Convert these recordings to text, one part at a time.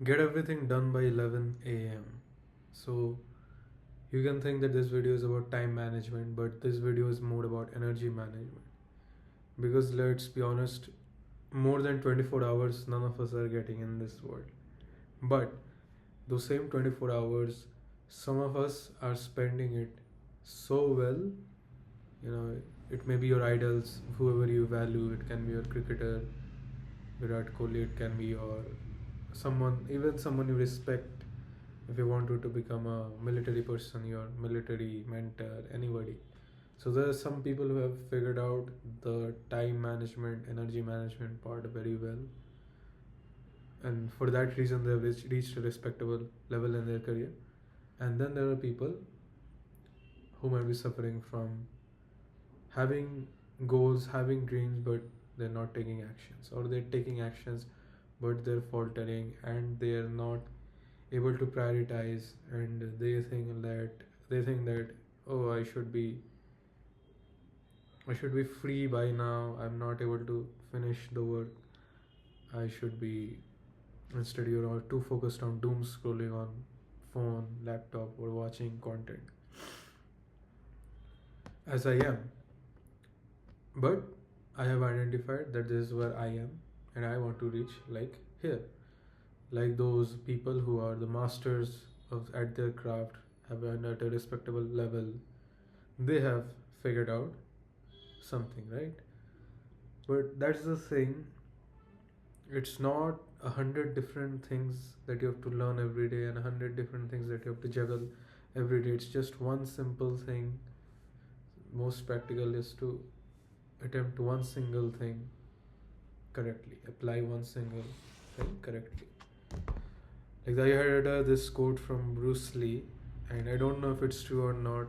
Get everything done by 11 a.m. So you can think that this video is about time management, but this video is more about energy management. Because let's be honest, more than 24 hours none of us are getting in this world. But those same 24 hours, some of us are spending it so well. It may be your idols, whoever you value. It can be your cricketer, Virat Kohli. It can be your someone, even someone you respect. If you want to become a military person, your military mentor, anybody. So there are some people who have figured out the time management, energy management part very well, and for that reason they have reached a respectable level in their career. And then there are people who might be suffering from having goals, having dreams, but they're not taking actions, or they're taking actions but they're faltering and they are not able to prioritize, and they think that, oh, I should be free by now. I'm not able to finish the work. I should be, instead you're too focused on doom scrolling on phone, laptop, or watching content, as I am. But I have identified that this is where I am, and I want to reach like here. Like those people who are the masters at their craft, have been at a respectable level. They have figured out something, right? But that's the thing. It's not 100 different things that you have to learn every day and 100 different things that you have to juggle every day. It's just one simple thing. Most practical is to attempt one single thing correctly, apply one single thing correctly. Like I heard this quote from Bruce Lee, and I don't know if it's true or not.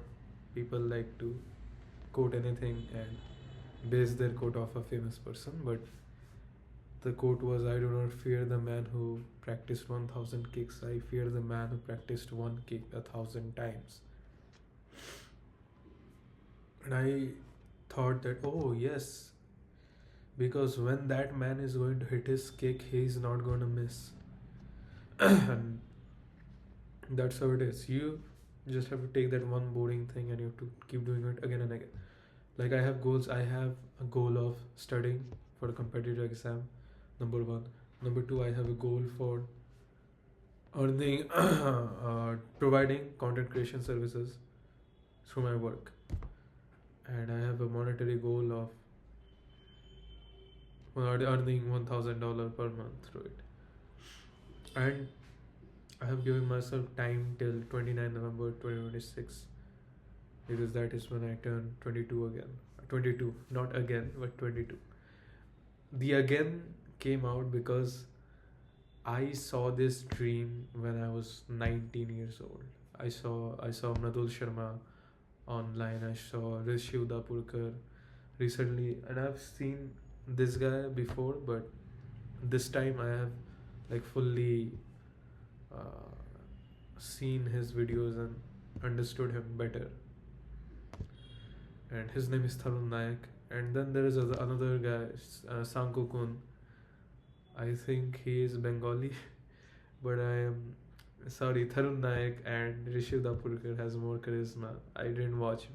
People like to quote anything and base their quote off a famous person, but the quote was, I do not fear the man who practiced 1,000 kicks, I fear the man who practiced one kick 1,000 times. And I thought that, oh, yes, because when that man is going to hit his kick, he's not going to miss. And that's how it is. You just have to take that one boring thing and you have to keep doing it again and again. Like I have goals. I have a goal of studying for a competitive exam, number one. Number two, I have a goal for earning, providing content creation services through my work. And I have a monetary goal of earning $1,000 per month through it. And I have given myself time till 29 November 2026, because that is when I turn 22 again. 22, not again, but 22. The again came out because I saw this dream when I was 19 years old. I saw Mradul Sharma online. I saw Rishiv Dapurkar recently, and I've seen this guy before, but this time I have like fully seen his videos and understood him better. And his name is Tharun Nayak. And then there is another guy, Sanko Kun. I think he is Bengali, but I am sorry. Tharun Nayak and Rishiv Dapurkar has more charisma. I didn't watch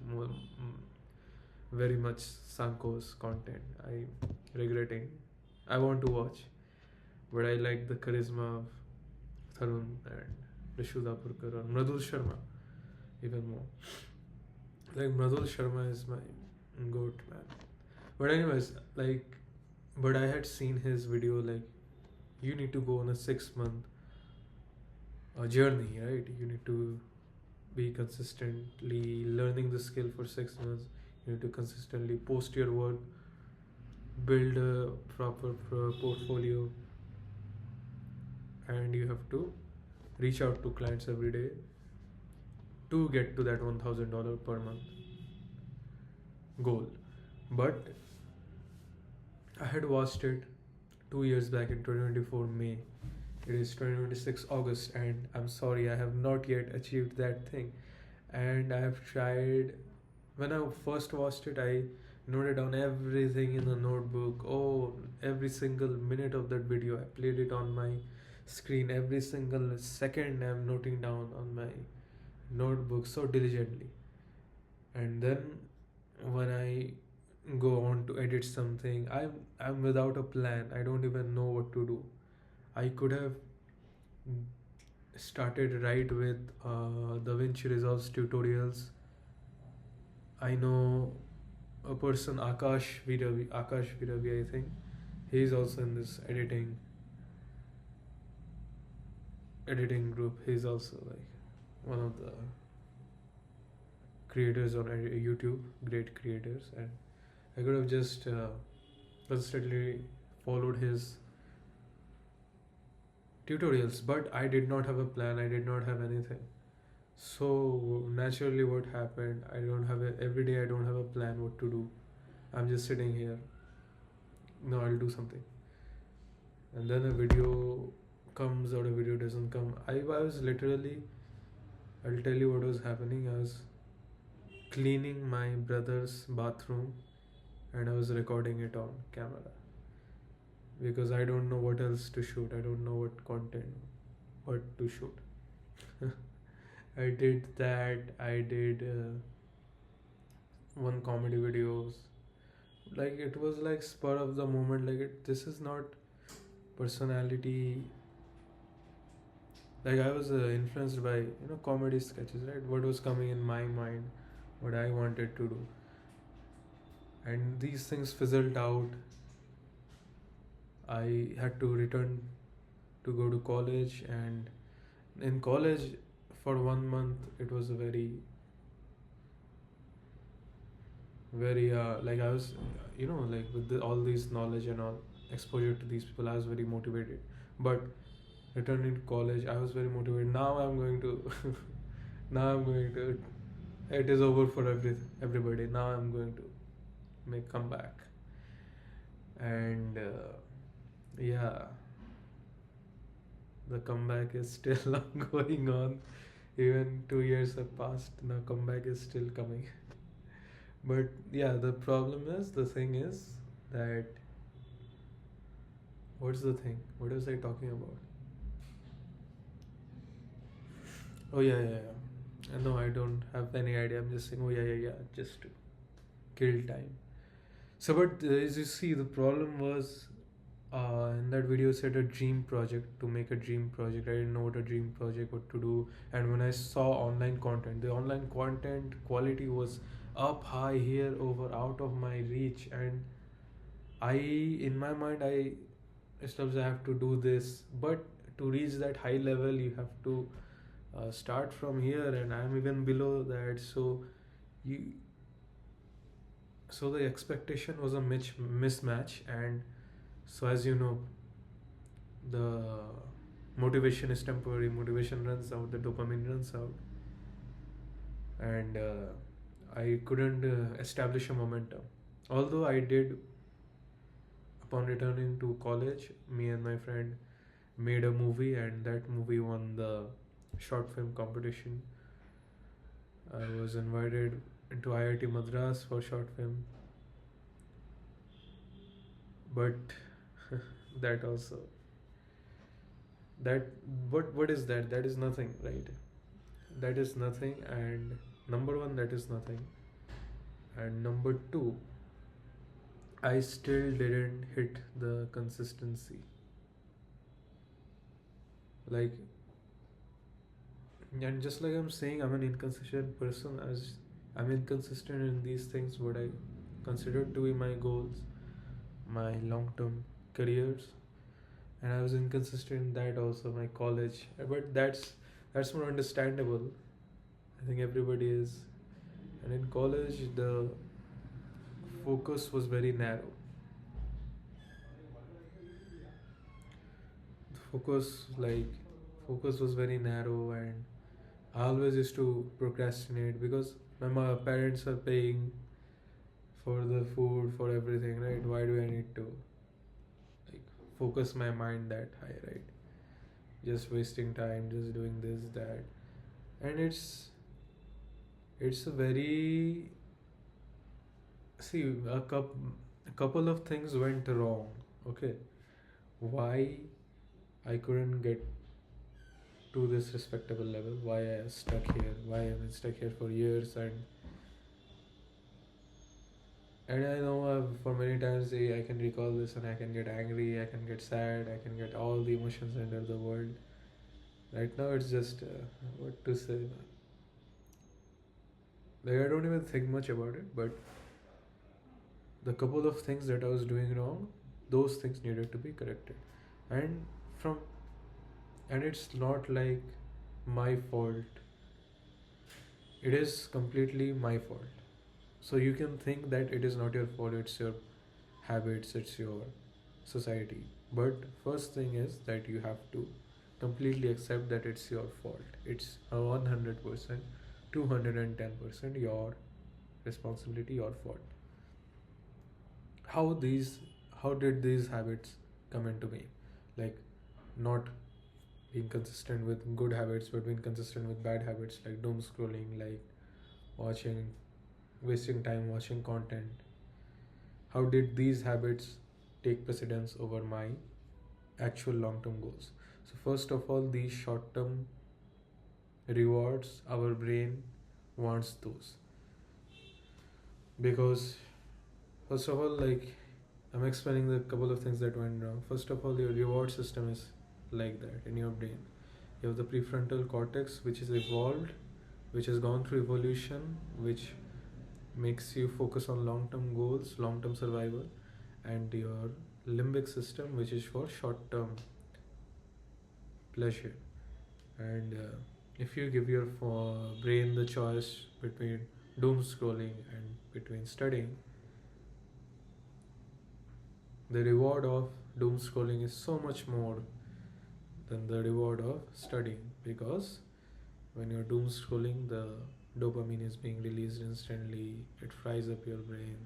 very much Sanko's content. I regretting. I want to watch, but I like the charisma of Tharun and Rishiv Dapurkar or Mradul Sharma even more. Like Mradul Sharma is my goat, man. But anyways, but I had seen his video, like you need to go on a 6 month journey, right? You need to be consistently learning the skill for 6 months. You need to consistently post your work, build a proper portfolio, and you have to reach out to clients every day to get to that $1,000 per month goal. But I had watched it 2 years back in 2024 May. It is 2026 August, and I'm sorry, I have not yet achieved that thing. And I have tried. When I first watched it, I noted down everything in a notebook. Oh, every single minute of that video. I played it on my screen. Every single second I'm noting down on my notebook so diligently. And then when I go on to edit something, I'm without a plan. I don't even know what to do. I could have started right with DaVinci Resolve's tutorials. I know a person, Akash Viravi, I think. He's also in this editing group. He's also like one of the creators on YouTube, great creators, and I could have just constantly followed his tutorials, but I did not have a plan. I did not have anything. So naturally, what happened? I don't have every day. I don't have a plan what to do. I'm just sitting here. No, I'll do something, and then a video comes or a video doesn't come. I was literally. I'll tell you what was happening. I was cleaning my brother's bathroom, and I was recording it on camera because I don't know what else to shoot. I don't know what to shoot. I did that. I did one comedy videos. Like it was like spur of the moment. Like this is not personality. Like I was influenced by comedy sketches, right? What was coming in my mind, what I wanted to do, and these things fizzled out. I had to return to go to college, and in college for 1 month it was a very like I was like with all these knowledge and all exposure to these people, I was very motivated. But returning to college, I was very motivated. Now I'm going to now I'm going to it is over for everybody. Now I'm going to make comeback. And yeah, the comeback is still going on. Even 2 years have passed, now comeback is still coming. But yeah, the thing is that, what's the thing? What was I talking about? Oh yeah. No, I don't have any idea. I'm just saying, oh yeah, just to kill time. So, but as you see, the problem was in that video said a dream project, to make a dream project. I didn't know what a dream project, what to do. And when I saw online content, the online content quality was up high here over out of my reach. And in my mind, I established I have to do this. But to reach that high level, you have to start from here, and I'm even below that. You so the expectation was a mismatch. And so, as you know, the motivation is temporary. Motivation runs out, the dopamine runs out, and I couldn't establish a momentum. Although I did, upon returning to college, me and my friend made a movie, and that movie won the short film competition. I was invited into IIT Madras for short film, but that also that what is that? That is nothing, right? That is nothing. And number one, that is nothing. And number two, I still didn't hit the consistency. Like, and just like I'm saying, I'm an inconsistent person. As I'm inconsistent in these things, what I consider to be my goals, my long-term careers, and I was inconsistent in that also, my college. But that's more understandable. I think everybody is. And in college, the focus was very narrow. Focus like focus was very narrow, and I always used to procrastinate because my parents are paying for the food, for everything, right? Why do I need to like focus my mind that high, right? Just wasting time, just doing this, that. And it's a very, see, a couple of things went wrong. Okay, why I couldn't get to this respectable level. Why I stuck here? Why I'm stuck here for years? And I know for many times I can recall this and I can get angry, I can get sad, I can get all the emotions under the world. Right now it's just what to say. Like I don't even think much about it, but the couple of things that I was doing wrong, those things needed to be corrected. And from and it's not like my fault. It is completely my fault. So you can think that it is not your fault, it's your habits, it's your society. But first thing is that you have to completely accept that it's your fault. It's 100%, 210% your responsibility, your fault. How these how did these habits come into me? Like not being consistent with good habits but being consistent with bad habits, like doom scrolling, like watching wasting time watching content. How did these habits take precedence over my actual long term goals? So, first of all, these short term rewards, our brain wants those. Because, first of all, like I'm explaining the couple of things that went wrong. First of all, your reward system is like that in your brain. You have the prefrontal cortex, which is evolved, which has gone through evolution, which makes you focus on long term goals, long term survival, and your limbic system, which is for short term pleasure. And if you give your brain the choice between doom scrolling and between studying, the reward of doom scrolling is so much more than the reward of studying, because when you're doom scrolling, the dopamine is being released instantly, it fries up your brain.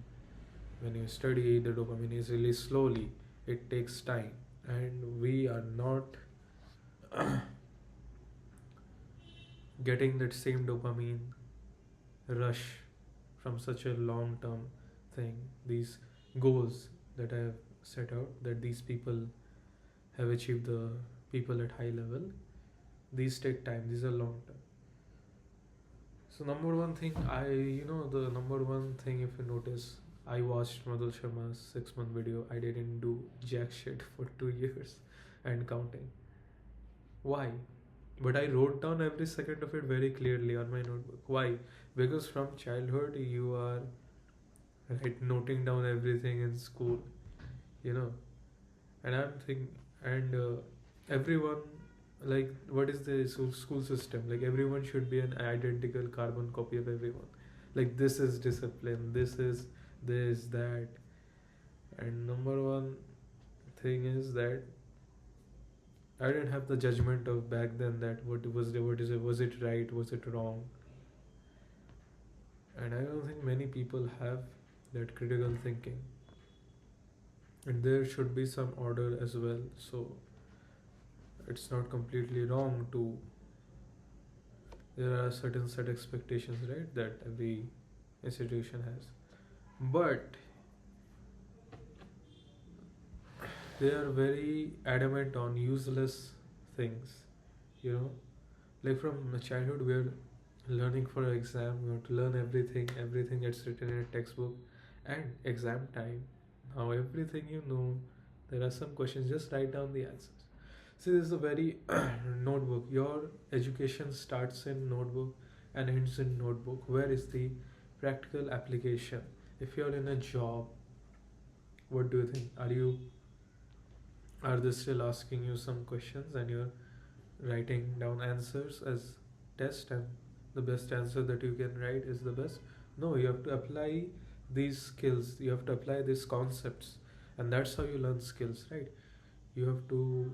When you study, the dopamine is released slowly, it takes time, and we are not getting that same dopamine rush from such a long term thing. These goals that I have set out, that these people have achieved, the people at high level, these take time, these are long term. So number one thing, the number one thing, if you notice, I watched Madhul Sharma's 6-month video. I didn't do jack shit for 2 years and counting. Why? But I wrote down every second of it very clearly on my notebook. Why? Because from childhood you are noting down everything in school, you know. And I'm thinking, and everyone, like, what is the school system? Like, everyone should be an identical carbon copy of everyone. Like, this is discipline, this is this, that. And number one thing is that I didn't have the judgment of back then that what is it, was it right, was it wrong. And I don't think many people have that critical thinking. And there should be some order as well. So it's not completely wrong to, there are certain set expectations, right, that every institution has. But they are very adamant on useless things, you know. Like from childhood, we are learning for an exam, we have to learn everything that's written in a textbook, and exam time. Now, everything you know, there are some questions, just write down the answers. See, this is a very notebook. Your education starts in notebook and ends in notebook. Where is the practical application? If you're in a job, what do you think? Are they still asking you some questions and you're writing down answers as test, and the best answer that you can write is the best? No, you have to apply these skills, you have to apply these concepts, and that's how you learn skills, right? You have to,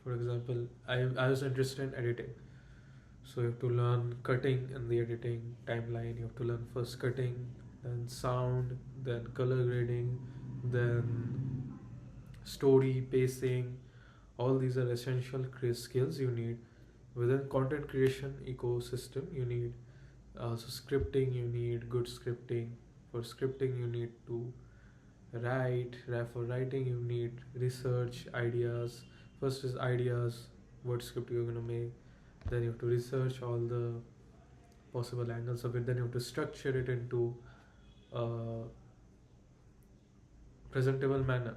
for example, I was interested in editing, so you have to learn cutting and the editing timeline. You have to learn first cutting, then sound, then color grading, then story pacing. All these are essential skills you need within content creation ecosystem. You need also scripting, you need good scripting. For scripting, you need to For writing you need research, ideas. First is ideas, what script you're gonna make. Then you have to research all the possible angles of it. Then you have to structure it into a presentable manner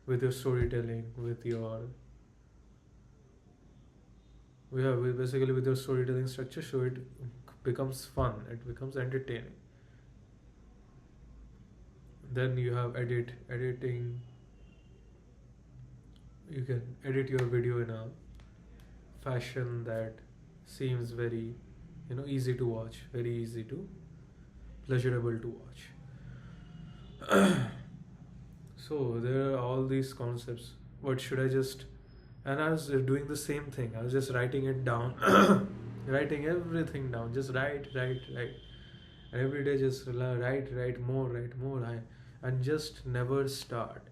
with your storytelling, with your basically with your storytelling structure, so it becomes fun, it becomes entertaining. Then you have editing. You can edit your video in a fashion that seems very, easy to watch, very easy to pleasurable to watch. So there are all these concepts. What should I just, and I was doing the same thing, I was just writing it down. Writing everything down, just write, and every day just write more, and just never start.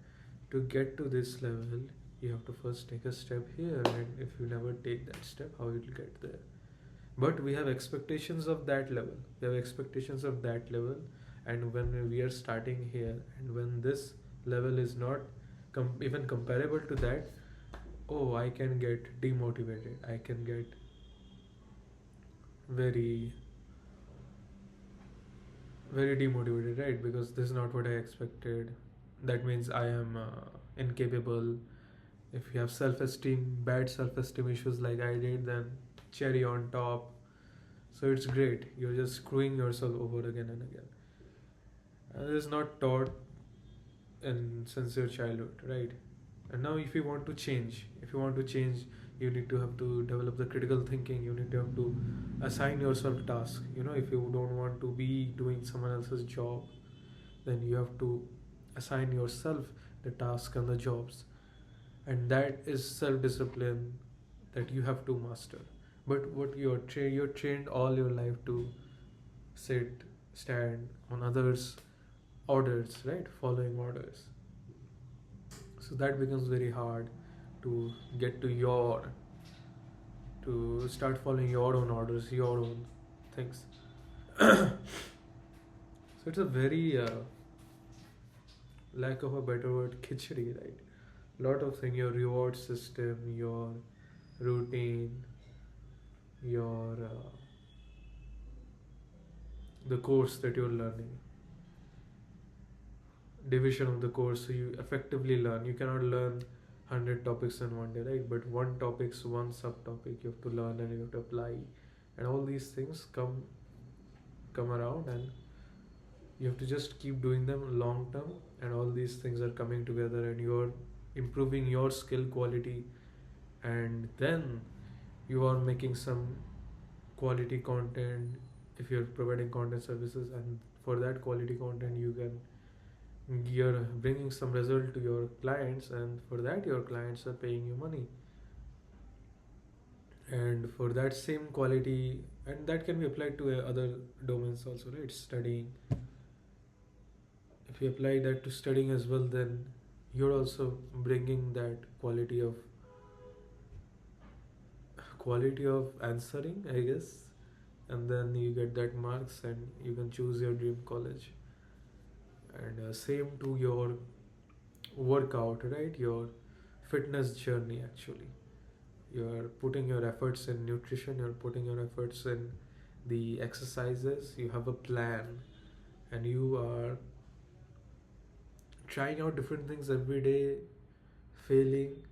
To get to this level, you have to first take a step here, and if you never take that step, how you'll get there? But we have expectations of that level. And when we are starting here, and when this level is not even comparable to that, oh, I can get demotivated. I can get very, very demotivated, right? Because this is not what I expected. That means I am incapable. If you have bad self-esteem issues like I did, then cherry on top. So it's great. You're just screwing yourself over again and again. And it is not taught since your childhood, right? And now if you want to change, you need to have to develop the critical thinking. You need to have to assign yourself tasks. If you don't want to be doing someone else's job, then you have to assign yourself the task and the jobs. And that is self-discipline that you have to master. But what you're trained all your life to stand on others' orders, right? Following orders. So that becomes very hard to get to start following your own orders, your own things. So it's a very, lack of a better word, khichdi, right? Lot of things, your reward system, your routine, your the course that you're learning, division of the course, so you effectively learn. You cannot learn 100 topics in one day, right? But one subtopic you have to learn, and you have to apply, and all these things come around, and you have to just keep doing them long term, and all these things are coming together, and you're improving your skill quality, and then you are making some quality content if you're providing content services, and for that quality content you're bringing some result to your clients, and for that your clients are paying you money, and for that same quality, and that can be applied to other domains also, right? Studying, if you apply that to studying as well, then you're also bringing that quality of answering, I guess, and then you get that marks, and you can choose your dream college. And same to your workout, right? Your fitness journey, actually. You're putting your efforts in nutrition, you're putting your efforts in the exercises, you have a plan, and you are trying out different things every day, failing,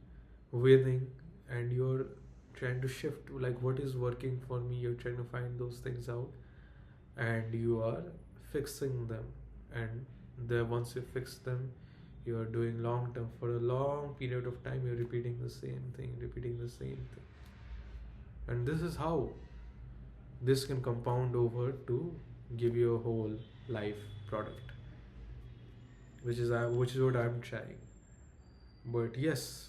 winning, and you're trying to shift, like, what is working for me. You're trying to find those things out, and you are fixing them, and once you fix them, you are doing long term, for a long period of time, you're repeating the same thing, and this is how this can compound over to give you a whole life product, which is what I'm trying. But yes,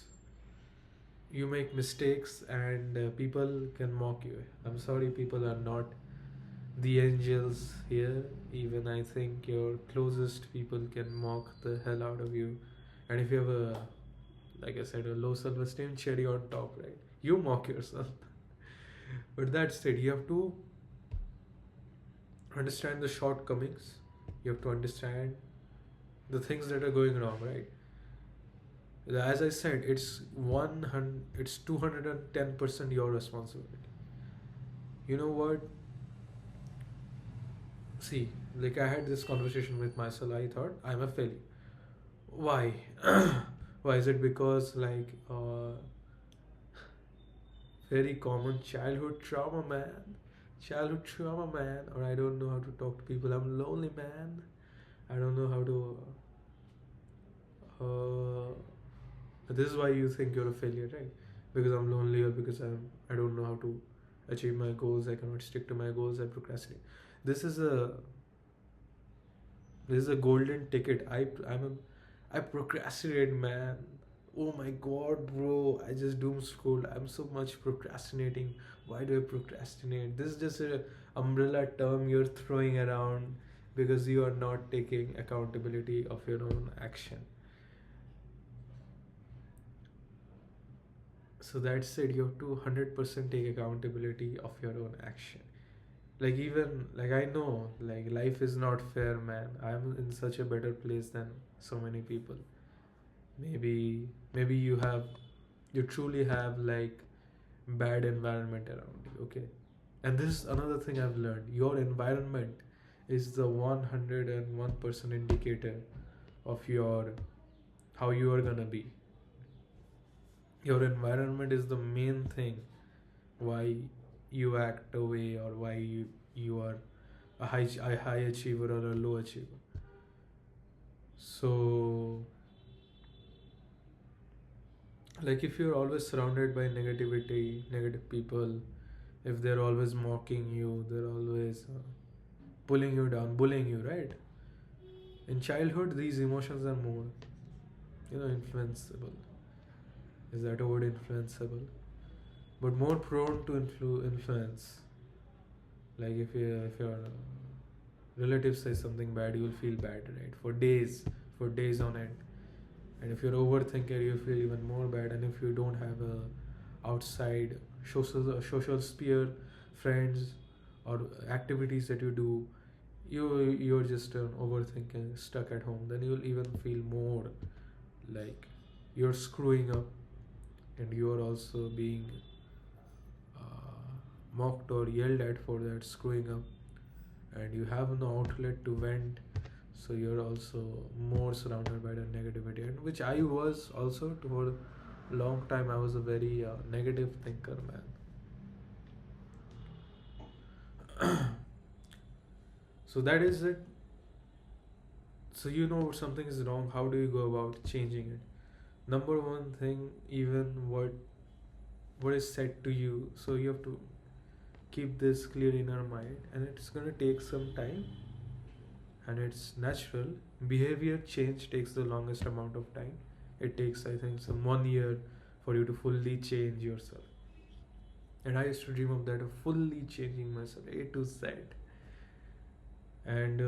you make mistakes, and people can mock you. I'm sorry, people are not the angels here. Even I think your closest people can mock the hell out of you, and if you have like I said, a low self-esteem, cherry on top, right? You mock yourself. But that's it. You have to understand the shortcomings. You have to understand the things that are going wrong, right? As I said, it's 210% your responsibility. You know what? See, like I had this conversation with myself. I thought I'm a failure. Why? Why is it? Because like very common childhood trauma, man. Childhood trauma, man. Or I don't know how to talk to people. I'm lonely, man. I don't know how to. Uh, this is why you think you're a failure, right? Because I'm lonely, or because I don't know how to achieve my goals. I cannot stick to my goals. I procrastinate. This is a this is a golden ticket. I procrastinate, man. Oh my god, bro! I just doom scroll. I'm so much procrastinating. Why do I procrastinate? This is just a umbrella term you're throwing around because you are not taking accountability of your own action. So that's it. You have to 100% take accountability of your own action. Like even like I know like life is not fair, man. I'm in such a better place than so many people. Maybe you truly have like bad environment around you, okay? And this is another thing I've learned. Your environment is the 101% indicator of your how you are gonna be. Your environment is the main thing why you act away, or why you are a high achiever or a low achiever. So like if you're always surrounded by negativity, negative people, if they're always mocking you, they're always pulling you down, bullying you, right? In childhood these emotions are more influenceable. Is that a word, influenceable? But more prone to influence. Like if your relative says something bad, you'll feel bad, right? For days on end. And if you're overthinker, you feel even more bad. And if you don't have a outside social sphere, friends, or activities that you do, you're just an overthinker stuck at home. Then you'll even feel more like you're screwing up, and you're also being mocked or yelled at for that screwing up, and you have no outlet to vent. So you're also more surrounded by the negativity, and which I was also for a long time. I was a very negative thinker, man. So that is it. So something is wrong. How do you go about changing it? Number one thing, even what is said to you, so you have to keep this clear in our mind, and it's going to take some time, and it's natural. Behavior change takes the longest amount of time. It takes, I think, some 1 year for you to fully change yourself. And I used to dream of that, of fully changing myself A to Z. And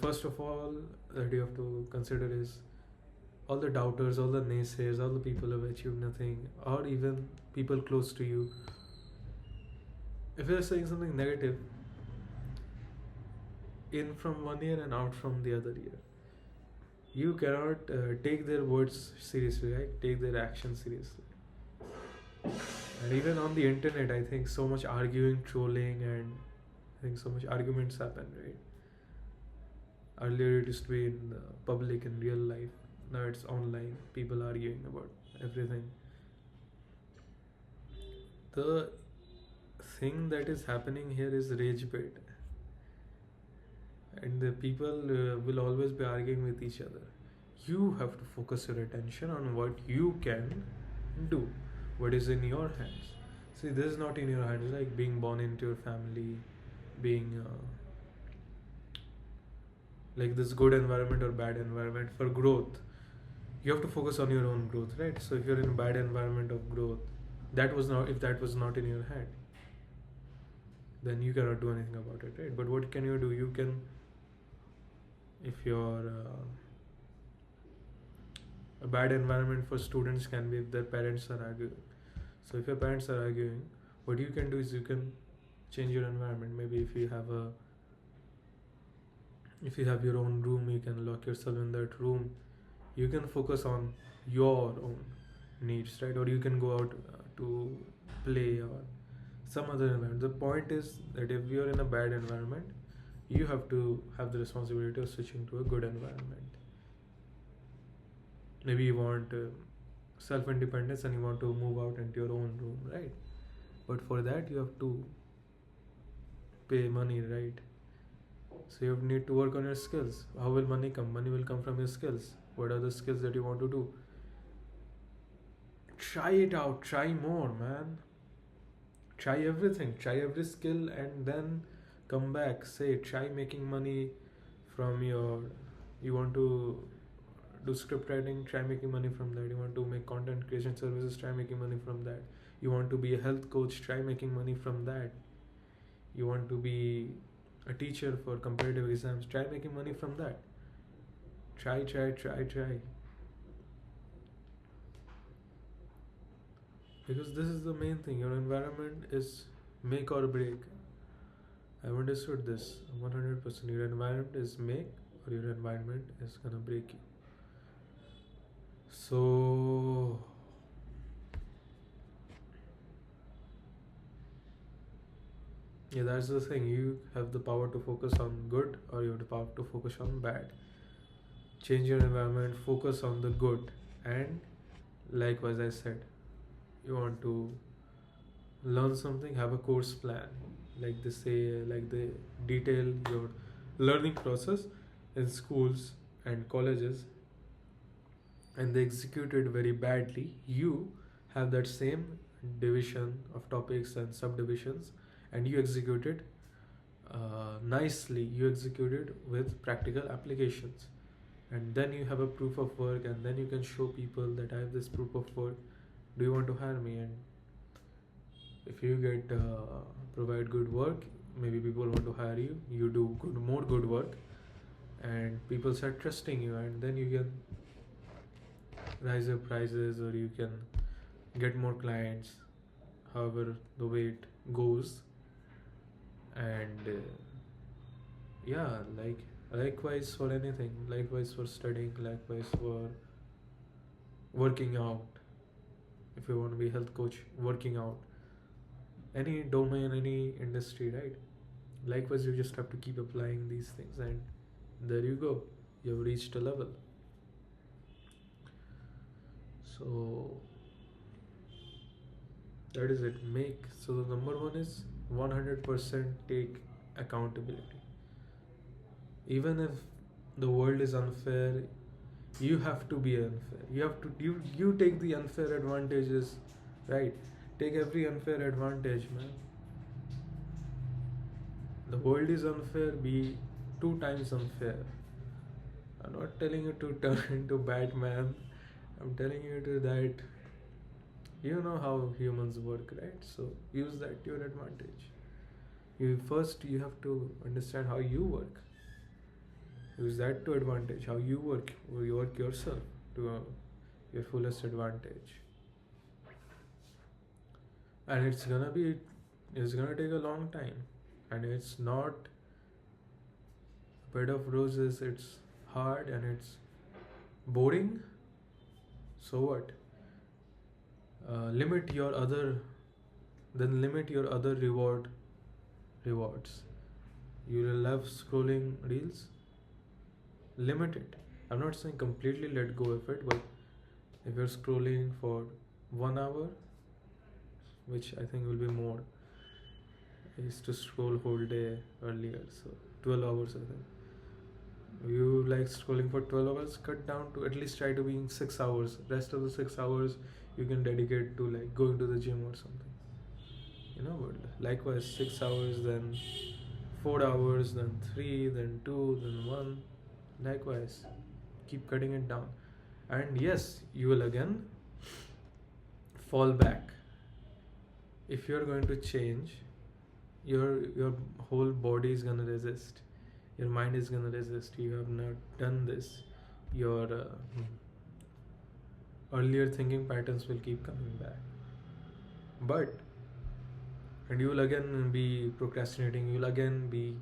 first of all that you have to consider is all the doubters, all the naysayers, all the people who have achieved nothing, or even people close to you. If they're saying something negative, in from 1 year and out from the other year, you cannot take their words seriously, right? Take their actions seriously. And even on the internet, I think so much arguing, trolling, and I think so much arguments happen, right? Earlier it used to be in public, in real life. Now it's online, people arguing about everything. The thing that is happening here is rage bait, and the people will always be arguing with each other. You have to focus your attention on what you can do, what is in your hands. See, this is not in your hands, like being born into your family, being like this good environment or bad environment for growth. You have to focus on your own growth, right? So if you're in a bad environment of growth, that was not in your hand, then you cannot do anything about it, right? But what can you do? You can, if you're a bad environment for students can be if their parents are arguing. So if your parents are arguing, what you can do is you can change your environment. Maybe if you have If you have your own room, you can lock yourself in that room. You can focus on your own needs, right? Or you can go out to play or some other environment. The point is that if you're in a bad environment, you have to have the responsibility of switching to a good environment. Maybe you want self independence and you want to move out into your own room, right? But for that, you have to pay money, right? So you need to work on your skills. How will money come? Money will come from your skills. What are the skills that you want to do? Try it out. Try more, man. Try everything. Try every skill and then come back. Say, try making money from your. You want to do script writing, try making money from that. You want to make content creation services, try making money from that. You want to be a health coach, try making money from that. You want to be a teacher for competitive exams, try making money from that. Try. Because this is the main thing. Your environment is make or break. I've understood this 100%. Your environment is make or your environment is gonna break you. So yeah, that's the thing. You have the power to focus on good or you have the power to focus on bad. Change your environment, focus on the good, and likewise I said, you want to learn something, have a course plan. Like they say, like they detail your learning process in schools and colleges and they execute it very badly. You have that same division of topics and subdivisions and you execute it nicely. You execute it with practical applications and then you have a proof of work and then you can show people that I have this proof of work. Do you want to hire me? And if you get provide good work, maybe people want to hire you. You do more good work and people start trusting you and then you can rise your prices or you can get more clients, however the way it goes. And yeah, likewise for anything, likewise for studying, likewise for working out. If you want to be a health coach, working out, any domain, any industry, right? Likewise, you just have to keep applying these things and there you go, you've reached a level. So that is it. So the number one is 100% take accountability. Even if the world is unfair, you have to be unfair. You take the unfair advantages, right? Take every unfair advantage, man. The world is unfair, be 2 times unfair. I'm not telling you to turn into Batman. I'm telling you to that you know how humans work, right? So use that to your advantage. You have to understand how you work. Use that to advantage. How you work yourself to your fullest advantage. And it's gonna take a long time, and it's not a bed of roses. It's hard and it's boring. So what? Limit your other rewards. You love scrolling reels, limit it. I'm not saying completely let go of it, but if you're scrolling for 1 hour, which I think will be more, I used to scroll whole day earlier, so 12 hours I think. You like scrolling for 12 hours, cut down to at least try to be in 6 hours. Rest of the 6 hours you can dedicate to like going to the gym or something, but likewise 6 hours, then 4 hours, then 3, then 2, then 1. Likewise, keep cutting it down. And yes, you will again fall back. If you're going to change, your whole body is gonna resist. Your mind is gonna resist. You have not done this. Your earlier thinking patterns will keep coming back. And you will again be procrastinating. You'll again be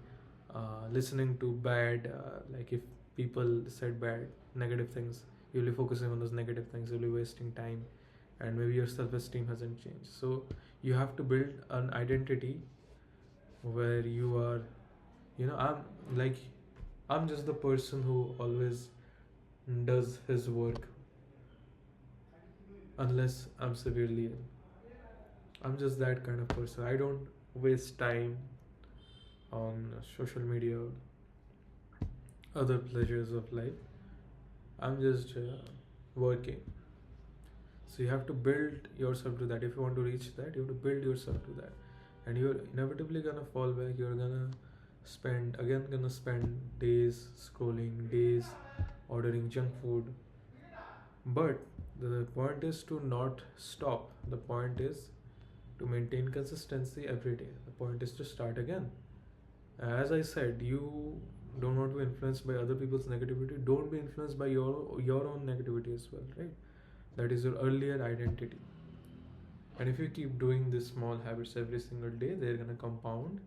listening to bad, like if people said bad, negative things, you'll be focusing on those negative things, you'll be wasting time, and maybe your self esteem hasn't changed. So you have to build an identity where you are, like, I'm just the person who always does his work unless I'm severely ill. I'm just that kind of person. I don't waste time on social media, other pleasures of life. I'm just working. So you have to build yourself to that. If you want to reach that, you have to build yourself to that. And you're inevitably gonna fall back. You're gonna spend days scrolling, days ordering junk food. But the point is to not stop. The point is to maintain consistency every day. The point is to start again. As I said, you don't want to be influenced by other people's negativity. Don't be influenced by your own negativity as well, right? That is your earlier identity. And if you keep doing these small habits every single day, they're gonna compound.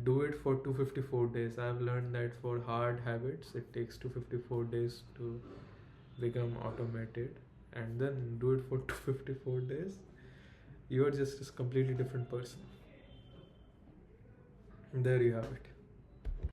Do it for 254 days. I've learned that for hard habits, it takes 254 days to become automated, and then do it for 254 days. You're just a completely different person. There you have it.